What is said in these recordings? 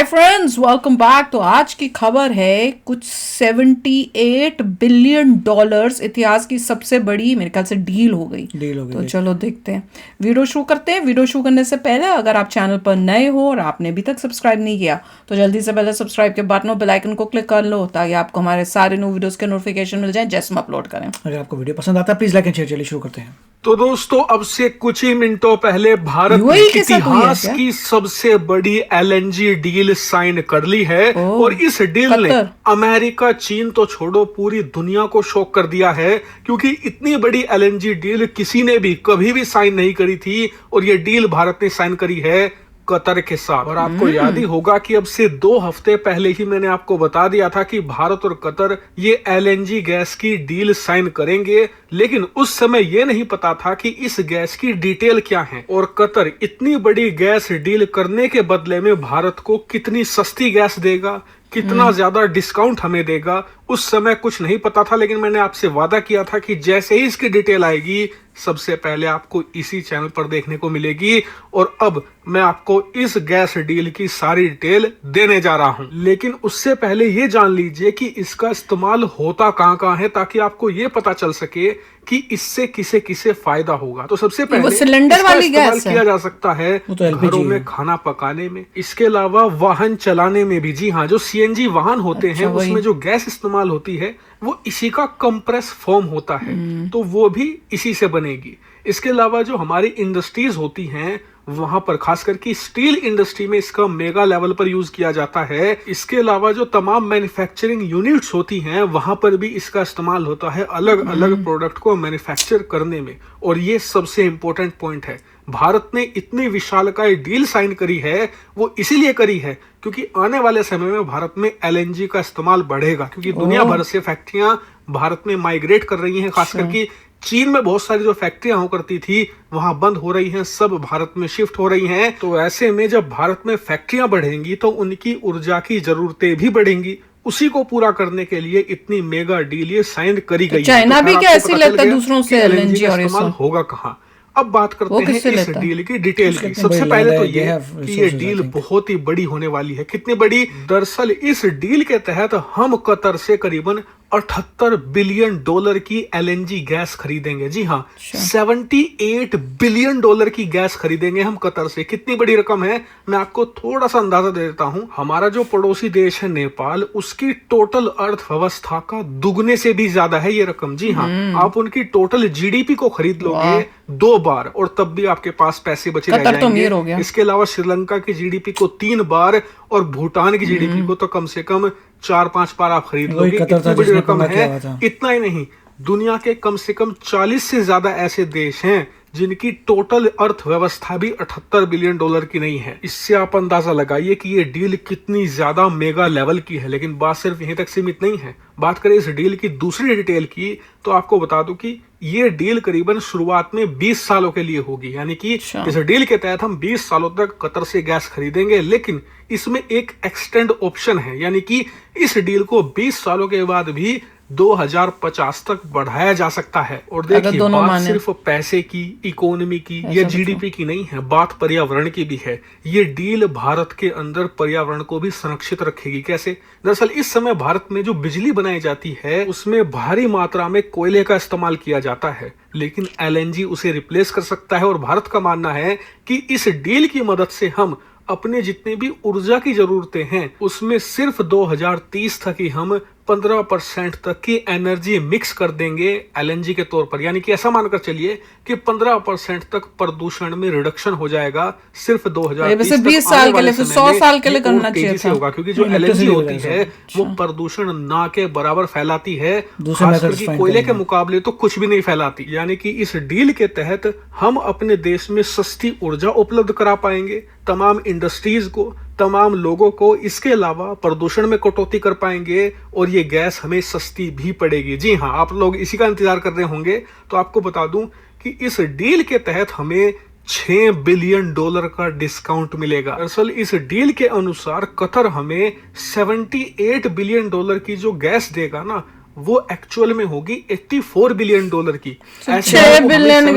Friends, welcome back. तो आज की खबर है कुछ 78 बिलियन डॉलर्स इतिहास की सबसे बड़ी मेरे ख्याल से डील हो गई। तो चलो देखते हैं, वीडियो शुरू करते हैं। वीडियो शुरू करने से पहले अगर आप चैनल पर नए हो और आपने अभी तक सब्सक्राइब नहीं किया तो जल्दी से पहले सब्सक्राइब के बटन और बेल आइकन को क्लिक कर लो ताकि आपको हमारे सारे न्यू वीडियोस के नोटिफिकेशन मिल जाए जैसे हम अपलोड करें। अगर आपको वीडियो पसंद आता है प्लीज लाइक एंड शेयर। चलिए शुरू करते हैं। तो दोस्तों, अब से कुछ ही मिनटों पहले भारत ने UAE के साथ हुई है इतिहास क्या? की सबसे बड़ी LNG डील साइन कर ली है। और इस डील ने कतर। अमेरिका, चीन तो छोड़ो, पूरी दुनिया को शॉक कर दिया है, क्योंकि इतनी बड़ी LNG डील किसी ने भी कभी भी साइन नहीं करी थी। और ये डील भारत ने साइन करी है कतर के साथ। और आपको याद ही होगा कि अब से 2 हफ्ते पहले ही मैंने आपको बता दिया था कि भारत और कतर ये LNG गैस की डील साइन करेंगे, लेकिन उस समय ये नहीं पता था कि इस गैस की डिटेल क्या है और कतर इतनी बड़ी गैस डील करने के बदले में भारत को कितनी सस्ती गैस देगा, कितना ज्यादा डिस्काउंट हमें देगा, उस समय कुछ नहीं पता था। लेकिन मैंने आपसे वादा किया था कि जैसे ही इसकी डिटेल आएगी सबसे पहले आपको इसी चैनल पर देखने को मिलेगी। और अब मैं आपको इस गैस डील की सारी डिटेल देने जा रहा हूं। लेकिन उससे पहले ये जान लीजिए कि इसका इस्तेमाल होता कहां कहां है, ताकि आपको ये पता चल सके कि इससे किसे किसे फायदा होगा। तो सबसे पहले वो सिलेंडर वाली गैस किया जा सकता है तो घरों में खाना पकाने में, इसके अलावा वाहन चलाने में भी। जी हाँ, जो CNG वाहन होते हैं उसमें जो गैस इस्तेमाल होती है वो इसी का कंप्रेस फॉर्म होता है, तो वो भी इसी से बनेगी। इसके अलावा जो हमारी इंडस्ट्रीज होती हैं वहां पर, खास करके स्टील इंडस्ट्री में इसका मेगा लेवल पर यूज किया जाता है। इसके अलावा जो तमाम मैन्युफैक्चरिंग यूनिट्स होती हैं वहां पर भी इसका इस्तेमाल होता है अलग अलग प्रोडक्ट को मैन्युफैक्चर करने में। और ये सबसे इंपॉर्टेंट पॉइंट है, भारत ने इतनी विशालकाय डील साइन करी है वो इसीलिए करी है क्योंकि आने वाले समय में भारत में LNG का इस्तेमाल बढ़ेगा, क्योंकि दुनिया भर से फैक्ट्रियां भारत में माइग्रेट कर रही हैं। खास करके चीन में बहुत सारी जो फैक्ट्रियां हो करती थी वहां बंद हो रही हैं, सब भारत में शिफ्ट हो रही हैं। तो ऐसे में जब भारत में फैक्ट्रियां बढ़ेंगी तो उनकी ऊर्जा की जरूरतें भी बढ़ेंगी। उसी को पूरा करने के लिए इतनी मेगा डील ये साइन करी गई है। चाइना भी क्या ऐसी लगता है दूसरों से LNG और इस्तेमाल होगा कहाँ। अब बात करते हैं इस डील की डिटेल की। सबसे पहले तो ये कि ये डील बहुत ही बड़ी होने वाली है। कितनी बड़ी? दरअसल इस डील के तहत हम कतर से करीबन 78 बिलियन डॉलर की LNG गैस खरीदेंगे। जी हाँ, 78 बिलियन डॉलर की गैस खरीदेंगे हम कतर से। कितनी बड़ी रकम है, मैं आपको थोड़ा सा अंदाजा दे देता हूं। हमारा जो पड़ोसी देश है नेपाल, उसकी टोटल अर्थव्यवस्था का दुगने से भी ज्यादा है ये रकम। जी हाँ, आप उनकी टोटल GDP को खरीद लोगे 2 बार और तब भी आपके पास पैसे बचे रह जाएंगे। इसके अलावा श्रीलंका की GDP को 3 बार और भूटान की GDP को तो कम से कम 4-5 बार आप खरीद लोगे। इतनी बड़ी रकम है। इतना ही नहीं, दुनिया के कम से कम 40 से ज्यादा ऐसे देश हैं जिनकी टोटल अर्थव्यवस्था भी 78 बिलियन डॉलर की नहीं है। इससे आप अंदाजा लगाइए कि ये डील कितनी ज्यादा मेगा लेवल की है। लेकिन बात सिर्फ यहीं तक सीमित नहीं है। बात करें इस डील की दूसरी डिटेल की तो आपको बता दूं कि ये डील करीबन शुरुआत में 20 सालों के लिए होगी। यानी कि इस डील के तहत हम 20 सालों तक कतर से गैस खरीदेंगे, लेकिन इसमें एक एक्सटेंड ऑप्शन है। यानी कि इस डील को 20 सालों के बाद भी 2050 तक बढ़ाया जा सकता है। और देखिए, बात सिर्फ पैसे की, इकोनॉमी की या GDP की नहीं है, बात पर्यावरण की भी है। ये डील भारत के अंदर पर्यावरण को भी संरक्षित रखेगी। कैसे? दरअसल इस समय भारत में जो बिजली बनाई जाती है उसमें भारी मात्रा में कोयले का इस्तेमाल किया जाता है, लेकिन LNG उसे रिप्लेस कर सकता है। और भारत का मानना है कि इस डील की मदद से हम अपने जितने भी ऊर्जा की जरूरतें हैं उसमें सिर्फ 2030 तक ही हम 15% तक की एनर्जी मिक्स कर देंगे LNG के तौर पर। यानी कि ऐसा मानकर चलिए कि 15% तक प्रदूषण में रिडक्शन हो जाएगा सिर्फ 2030 तक। 20 साल के लिए, फिर 100 साल के लिए करना चाहिए था। होगा क्योंकि जो LNG होती है वो प्रदूषण ना के बराबर फैलाती है, खासकर कि कोयले के मुकाबले तो कुछ भी नहीं फैलाती। यानी कि इस डील के तहत हम अपने देश में सस्ती ऊर्जा उपलब्ध करा पाएंगे तमाम इंडस्ट्रीज को, तमाम लोगों को। इसके अलावा प्रदूषण में कटौती कर पाएंगे और ये गैस हमें सस्ती भी पड़ेगी। जी हाँ, आप लोग इसी का इंतजार कर रहे होंगे। तो आपको बता दूं कि इस डील के तहत हमें 6 बिलियन डॉलर का डिस्काउंट मिलेगा। दरअसल इस डील के अनुसार कतर हमें 78 बिलियन डॉलर की जो गैस देगा ना, वो एक्चुअल में होगी $84 बिलियन की। 6 बिलियन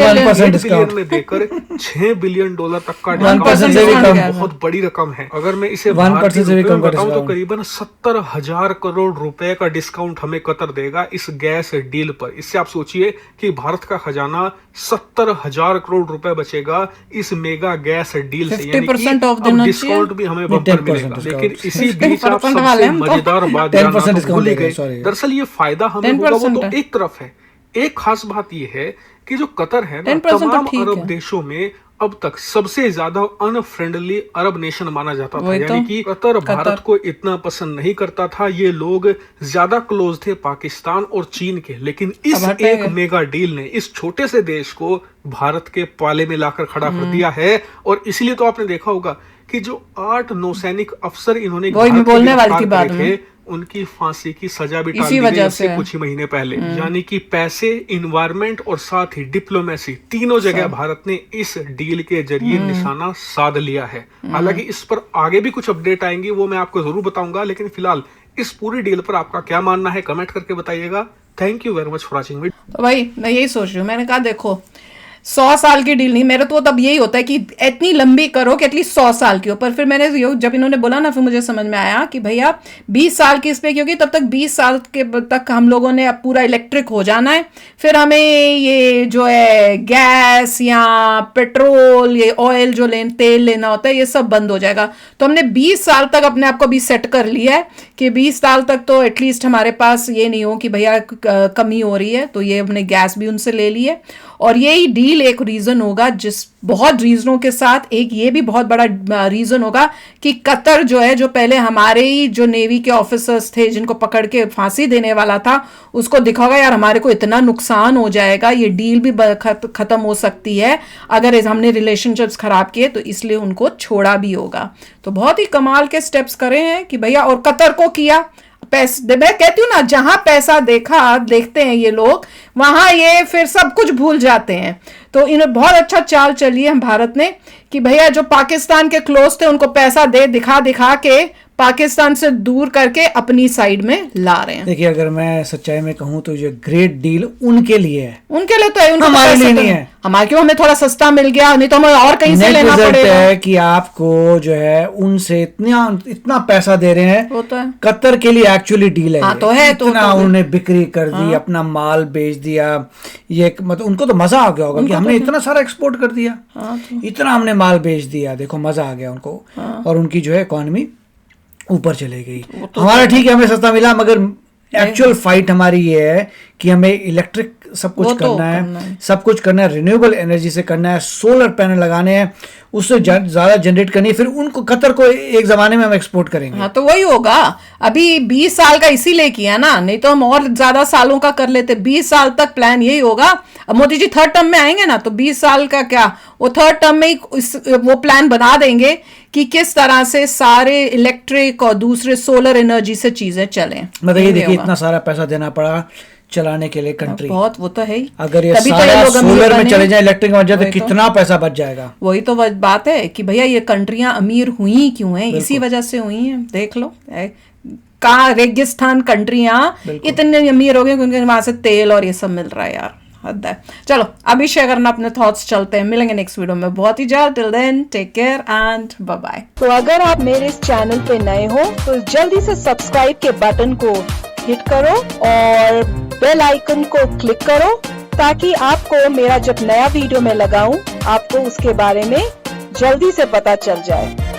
में देकर $6 बिलियन तक का डिस्काउंट बहुत बड़ी रकम है। अगर मैं इसे बताऊं तो करीबन 70,000 करोड़ रुपए का डिस्काउंट हमें कतर देगा इस गैस डील पर। इससे आप सोचिए कि भारत का खजाना 70,000 करोड़ रुपए बचेगा इस मेगा गैस डील से, यानी कि अब डिस्काउंट भी हमें बम्पर मिलेगा। लेकिन इसी बीच आप सबसे मजेदार बात जानना तो भूल ही गए। दरअसल ये फायदा हमें होगा वो तो एक तरफ है, एक खास बात ये है कि जो कतर है ना, तमाम अरब देशों में अब तक सबसे ज्यादा अनफ्रेंडली अरब नेशन माना जाता था। यानी कि कतर भारत को इतना पसंद नहीं करता था, ये लोग ज्यादा क्लोज थे पाकिस्तान और चीन के। लेकिन इस एक मेगा डील ने इस छोटे से देश को भारत के पाले में लाकर खड़ा कर दिया है। और इसलिए तो आपने देखा होगा कि जो 8 नौसैनिक अफसर इन्होंने बोलने वाली बात थे, उनकी फांसी की सजा भी टाल दी गई उससे कुछ ही महीने पहले। यानी कि पैसे, इन्वायरमेंट और साथ ही डिप्लोमेसी, तीनों जगह भारत ने इस डील के जरिए निशाना साध लिया है। हालांकि इस पर आगे भी कुछ अपडेट आएंगी, वो मैं आपको जरूर बताऊंगा। लेकिन फिलहाल इस पूरी डील पर आपका क्या मानना है, कमेंट करके बताइएगा। Thank you very much for watching video. तो भाई मैं यही सोच रही हूँ, मैंने कहा देखो 100 साल की डील नहीं, मेरे तो तब यही होता है कि इतनी लंबी करो कि एटलीस्ट 100 साल की हो। पर फिर मैंने जब इन्होंने बोला ना, फिर मुझे समझ में आया कि भैया 20 साल की इस पे, क्योंकि तब तक 20 साल के तक हम लोगों ने अब पूरा इलेक्ट्रिक हो जाना है। फिर हमें ये जो है गैस या पेट्रोल, ये ऑयल जो तेल लेना होता है, ये सब बंद हो जाएगा। तो हमने 20 साल तक अपने आप को भी सेट कर लिया है कि 20 साल तक तो एटलीस्ट हमारे पास ये नहीं हो कि भैया कमी हो रही है। तो ये हमने गैस भी उनसे ले ली है। और यही डील एक रीजन होगा, जिस बहुत रीजनों के साथ एक ये भी बहुत बड़ा रीजन होगा कि कतर जो है, जो पहले हमारे ही जो नेवी के ऑफिसर्स थे जिनको पकड़ के फांसी देने वाला था, उसको दिखागा यार हमारे को इतना नुकसान हो जाएगा, ये डील भी खत्म हो सकती है अगर हमने रिलेशनशिप्स खराब किए, तो इसलिए उनको छोड़ा भी होगा। तो बहुत ही कमाल के स्टेप्स करे हैं कि भैया, और कतर को किया पैसे, मैं कहती हूँ ना, जहां पैसा देखते हैं ये लोग, वहां ये फिर सब कुछ भूल जाते हैं। तो इन्हें बहुत अच्छा चाल चली है हम भारत ने कि भैया जो पाकिस्तान के क्लोज थे उनको पैसा दिखा के पाकिस्तान से दूर करके अपनी साइड में ला रहे हैं। देखिए, अगर मैं सच्चाई में कहूं तो ये ग्रेट डील उनके लिए है, उनके लिए तो है, हमारे लिए नहीं है। हमारे क्यों, हमें थोड़ा सस्ता मिल गया, नहीं तो हमें और कहीं से लेना पड़ेगा। है कि आपको जो है उनसे इतना पैसा दे रहे हैं, वो तो है। कतर के लिए एक्चुअली डील है। हाँ, तो है, इतना उन्होंने बिक्री कर दी, अपना माल बेच दिया। ये मतलब उनको तो मजा आ गया होगा कि हमने इतना सारा एक्सपोर्ट कर दिया, इतना हमने माल बेच दिया, देखो मजा आ गया उनको। और उनकी जो है इकोनॉमी ऊपर चले गई। हमारा ठीक है, हमें सस्ता मिला, मगर एक्चुअल फाइट हमारी ये है कि हमें इलेक्ट्रिक सब कुछ करना है, सब कुछ करना है, रिन्यूएबल एनर्जी से करना है, सोलर पैनल लगाने हैं, उससे ज्यादा जनरेट करनी है, फिर उनको कतर को एक जमाने में हम एक्सपोर्ट करेंगे। हाँ, तो वही होगा। अभी 20 साल का इसीलिए किया ना, नहीं तो हम और ज्यादा सालों का कर लेते। 20 साल तक प्लान यही होगा। अब मोदी जी थर्ड टर्म में आएंगे ना, तो 20 साल का क्या, वो थर्ड टर्म में ही वो प्लान बना देंगे कि किस तरह से सारे इलेक्ट्रिक और दूसरे सोलर एनर्जी से चीजें चलें। मतलब ये देखिए, इतना सारा पैसा देना पड़ा चलाने के लिए कंट्री, बहुत, वो तो है ही। अगर ये सारा सोलर में चले जाए, इलेक्ट्रिक में जाए, तो कितना पैसा बच जाएगा। वही तो बात है कि भैया ये कंट्रियां अमीर हुई क्यों हैं, इसी वजह से हुई हैं। देख लो कहाँ रेगिस्तान कंट्रियां इतने अमीर हो गए क्योंकि वहां से तेल और ये सब मिल रहा है यार, हद है। चलो अभी शेयर करना अपने थॉट्स, चलते हैं, मिलेंगे नेक्स्ट वीडियो में बहुत ही जल्द। Till then take care and bye bye. तो अगर आप मेरे इस चैनल पे नए हो तो जल्दी से सब्सक्राइब के बटन को हिट करो और बेल आइकन को क्लिक करो, ताकि आपको मेरा जब नया वीडियो मैं लगाऊं आपको उसके बारे में जल्दी से पता चल जाए।